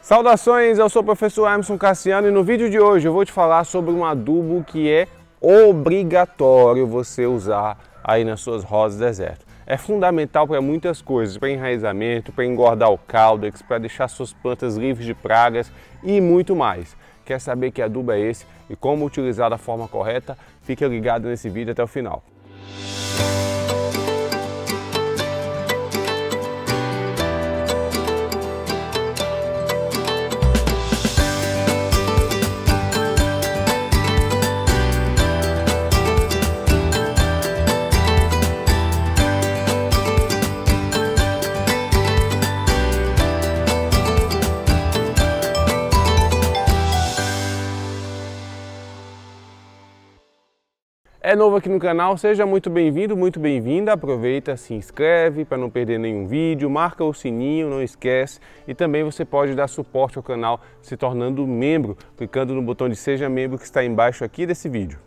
Saudações, eu sou o professor Emerson Cassiano e no vídeo de hoje eu vou te falar sobre um adubo que é obrigatório você usar aí nas suas rosas deserto. É fundamental para muitas coisas, para enraizamento, para engordar o caudex, para deixar suas plantas livres de pragas e muito mais. Quer saber que adubo é esse e como utilizar da forma correta? Fique ligado nesse vídeo até o final. É novo aqui no canal, seja muito bem-vindo, muito bem-vinda, aproveita, se inscreve para não perder nenhum vídeo, marca o sininho, não esquece, e também você pode dar suporte ao canal se tornando membro, clicando no botão de Seja Membro que está embaixo aqui desse vídeo.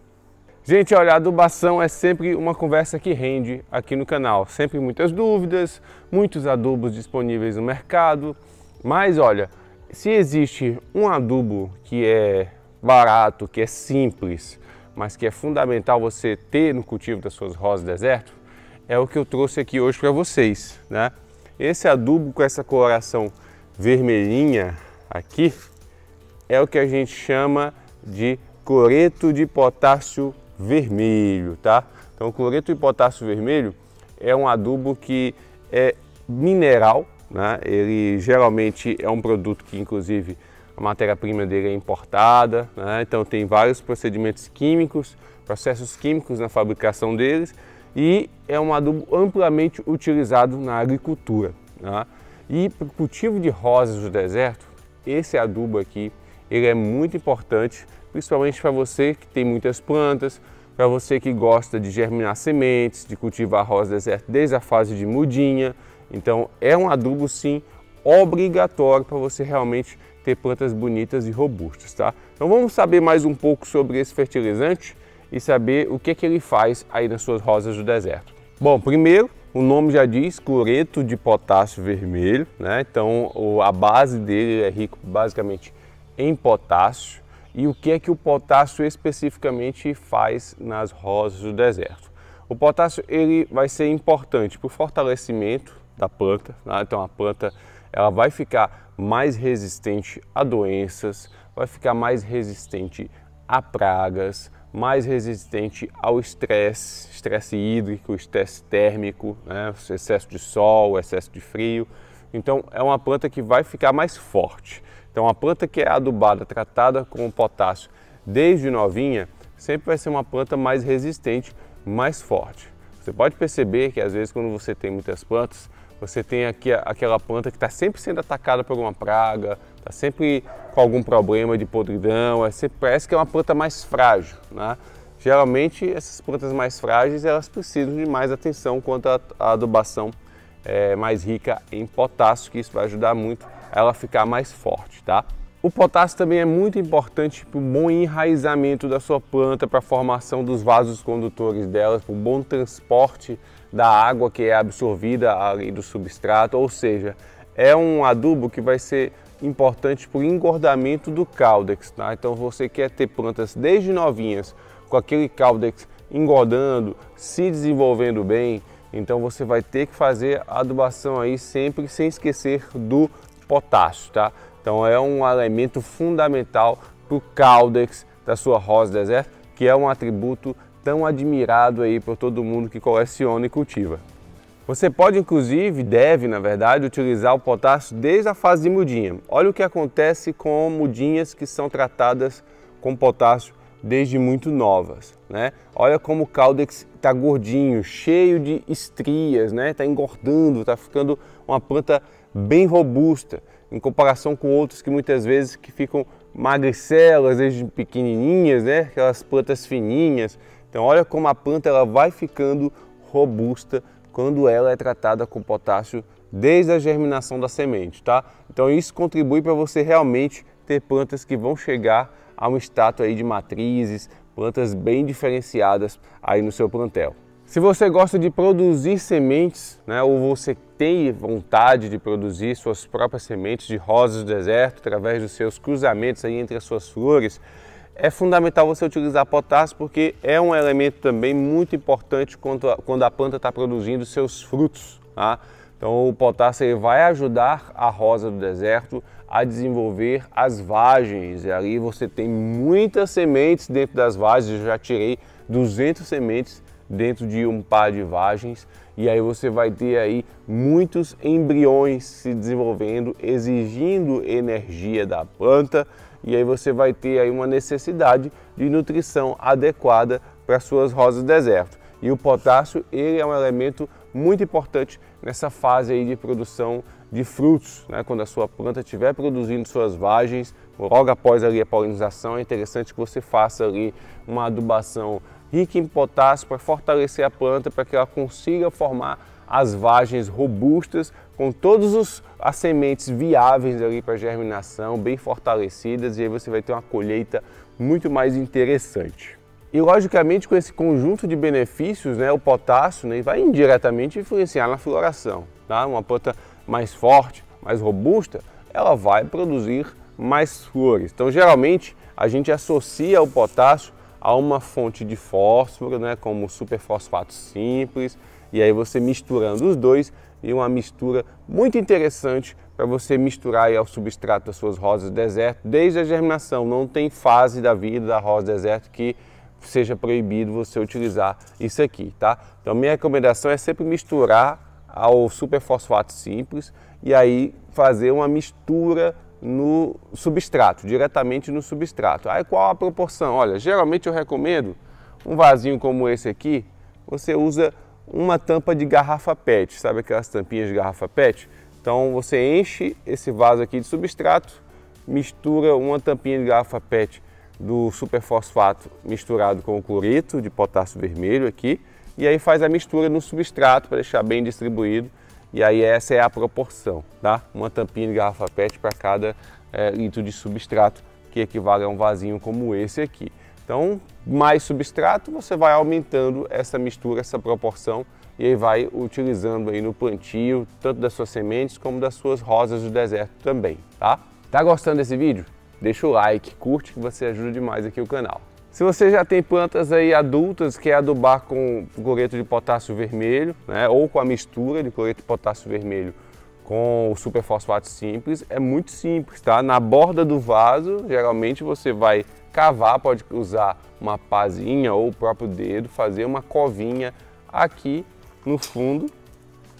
Gente, olha, a adubação é sempre uma conversa que rende aqui no canal, sempre muitas dúvidas, muitos adubos disponíveis no mercado, mas olha, se existe um adubo que é barato, que é simples, mas que é fundamental você ter no cultivo das suas rosas deserto, é o que eu trouxe aqui hoje para vocês, né? Esse adubo com essa coloração vermelhinha aqui é o que a gente chama de cloreto de potássio vermelho, tá? Então, o cloreto de potássio vermelho é um adubo que é mineral, né? Ele geralmente é um produto que, inclusive, a matéria-prima dele é importada, né? Então tem vários procedimentos químicos, processos químicos na fabricação deles e é um adubo amplamente utilizado na agricultura, né? E para o cultivo de rosas do deserto, esse adubo aqui ele é muito importante, principalmente para você que tem muitas plantas, para você que gosta de germinar sementes, de cultivar rosa deserto desde a fase de mudinha. Então é um adubo sim obrigatório para você realmente ter plantas bonitas e robustas, tá? Então vamos saber mais um pouco sobre esse fertilizante e saber o que ele faz aí nas suas rosas do deserto. Bom, primeiro, o nome já diz, cloreto de potássio vermelho, né? Então a base dele é rico basicamente em potássio. E o que é que o potássio especificamente faz nas rosas do deserto? O potássio ele vai ser importante para o fortalecimento da planta, né? Então a planta ela vai ficar mais resistente a doenças, vai ficar mais resistente a pragas, mais resistente ao estresse hídrico, estresse térmico, né? Excesso de sol, excesso de frio. Então é uma planta que vai ficar mais forte. Então a planta que é adubada, tratada com potássio desde novinha, sempre vai ser uma planta mais resistente, mais forte. Você pode perceber que às vezes quando você tem muitas plantas, você tem aqui aquela planta que está sempre sendo atacada por uma praga, está sempre com algum problema de podridão, parece que é uma planta mais frágil, né? Geralmente essas plantas mais frágeis elas precisam de mais atenção quanto à adubação mais rica em potássio, que isso vai ajudar muito a ela ficar mais forte, tá? O potássio também é muito importante para o bom enraizamento da sua planta, para a formação dos vasos condutores dela, para o bom transporte da água que é absorvida ali do substrato, ou seja, é um adubo que vai ser importante para o engordamento do caudex, tá? Então você quer ter plantas desde novinhas com aquele caudex engordando, se desenvolvendo bem, então você vai ter que fazer a adubação aí sempre sem esquecer do potássio, tá? Então é um elemento fundamental para o caudex da sua rosa deserto, que é um atributo tão admirado aí por todo mundo que coleciona e cultiva. Você pode inclusive, deve na verdade, utilizar o potássio desde a fase de mudinha. Olha o que acontece com mudinhas que são tratadas com potássio desde muito novas, né? Olha como o caudex está gordinho, cheio de estrias, né? Está engordando, está ficando uma planta bem robusta, em comparação com outros que muitas vezes que ficam magricelas, desde pequenininhas, né? Aquelas plantas fininhas. Então olha como a planta ela vai ficando robusta quando ela é tratada com potássio desde a germinação da semente, tá? Então isso contribui para você realmente ter plantas que vão chegar a um status aí de matrizes, plantas bem diferenciadas aí no seu plantel. Se você gosta de produzir sementes, né, ou você tem vontade de produzir suas próprias sementes de rosas do deserto através dos seus cruzamentos aí entre as suas flores, é fundamental você utilizar potássio, porque é um elemento também muito importante quando a planta está produzindo seus frutos. Tá? Então o potássio ele vai ajudar a rosa do deserto a desenvolver as vagens, e ali você tem muitas sementes dentro das vagens. Eu já tirei 200 sementes dentro de um par de vagens, e aí você vai ter aí muitos embriões se desenvolvendo, exigindo energia da planta, e aí você vai ter aí uma necessidade de nutrição adequada para suas rosas do deserto. E o potássio, ele é um elemento muito importante nessa fase aí de produção de frutos, né? Quando a sua planta estiver produzindo suas vagens, logo após ali a polinização, é interessante que você faça ali uma adubação rica em potássio para fortalecer a planta, para que ela consiga formar as vagens robustas, com todas as sementes viáveis ali para germinação, bem fortalecidas, e aí você vai ter uma colheita muito mais interessante. E logicamente com esse conjunto de benefícios, né, o potássio, né, vai indiretamente influenciar na floração. Tá? Uma planta mais forte, mais robusta, ela vai produzir mais flores. Então geralmente a gente associa o potássio a uma fonte de fósforo, né, como o superfosfato simples, e aí você misturando os dois, e uma mistura muito interessante para você misturar aí ao substrato das suas rosas do deserto desde a germinação. Não tem fase da vida da rosa do deserto que seja proibido você utilizar isso aqui, tá? Então minha recomendação é sempre misturar ao superfosfato simples e aí fazer uma mistura no substrato, diretamente no substrato. Aí qual a proporção? Olha, geralmente eu recomendo um vasinho como esse aqui, você usa uma tampa de garrafa PET, sabe aquelas tampinhas de garrafa PET? Então você enche esse vaso aqui de substrato, mistura uma tampinha de garrafa PET do superfosfato misturado com o cloreto de potássio vermelho aqui, e aí faz a mistura no substrato para deixar bem distribuído. E aí essa é a proporção, tá? Uma tampinha de garrafa PET para cada litro de substrato, que equivale a um vasinho como esse aqui. Então, mais substrato, você vai aumentando essa mistura, essa proporção, e aí vai utilizando aí no plantio, tanto das suas sementes como das suas rosas do deserto também, tá? Tá gostando desse vídeo? Deixa o like, curte, que você ajuda demais aqui o canal. Se você já tem plantas aí adultas, quer adubar com cloreto de potássio vermelho, né, ou com a mistura de cloreto de potássio vermelho com o superfosfato simples, é muito simples, tá? Na borda do vaso, geralmente você vai cavar, pode usar uma pazinha ou o próprio dedo, fazer uma covinha aqui no fundo,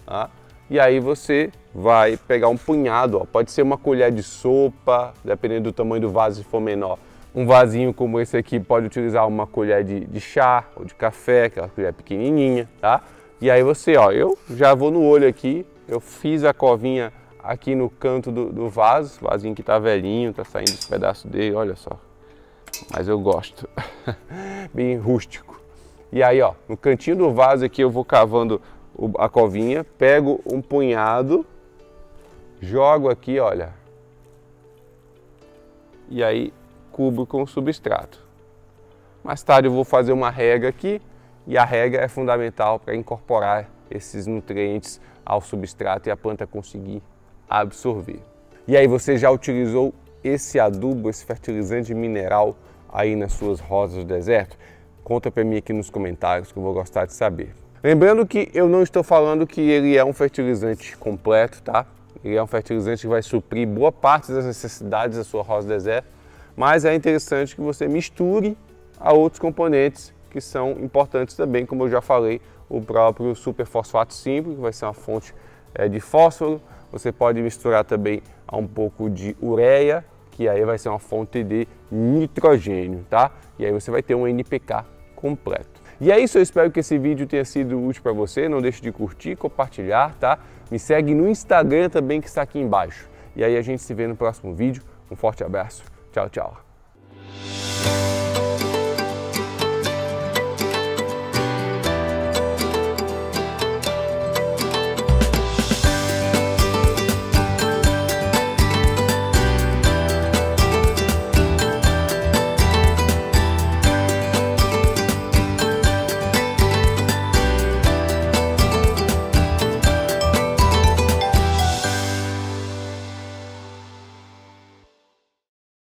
tá? E aí você vai pegar um punhado, ó, pode ser uma colher de sopa, dependendo do tamanho do vaso, se for menor. Um vasinho como esse aqui pode utilizar uma colher de chá ou de café, aquela colher pequenininha, tá? E aí você, ó, eu já vou no olho aqui, eu fiz a covinha aqui no canto do vaso, vasinho que tá velhinho, tá saindo os pedaços dele, olha só. Mas eu gosto, bem rústico. E aí, ó, no cantinho do vaso aqui eu vou cavando a covinha, pego um punhado, jogo aqui, olha. E aí cubro com o substrato. Mais tarde eu vou fazer uma rega aqui, e a rega é fundamental para incorporar esses nutrientes ao substrato e a planta conseguir absorver. E aí você já utilizou esse adubo, esse fertilizante mineral aí nas suas rosas do deserto? Conta para mim aqui nos comentários que eu vou gostar de saber. Lembrando que eu não estou falando que ele é um fertilizante completo, tá? Ele é um fertilizante que vai suprir boa parte das necessidades da sua rosa do deserto, mas é interessante que você misture a outros componentes que são importantes também, como eu já falei, o próprio superfosfato simples, que vai ser uma fonte de fósforo. Você pode misturar também a um pouco de ureia, que aí vai ser uma fonte de nitrogênio, tá? E aí você vai ter um NPK completo. E é isso, eu espero que esse vídeo tenha sido útil para você. Não deixe de curtir, compartilhar, tá? Me segue no Instagram também, que está aqui embaixo. E aí a gente se vê no próximo vídeo. Um forte abraço. Tchau, tchau.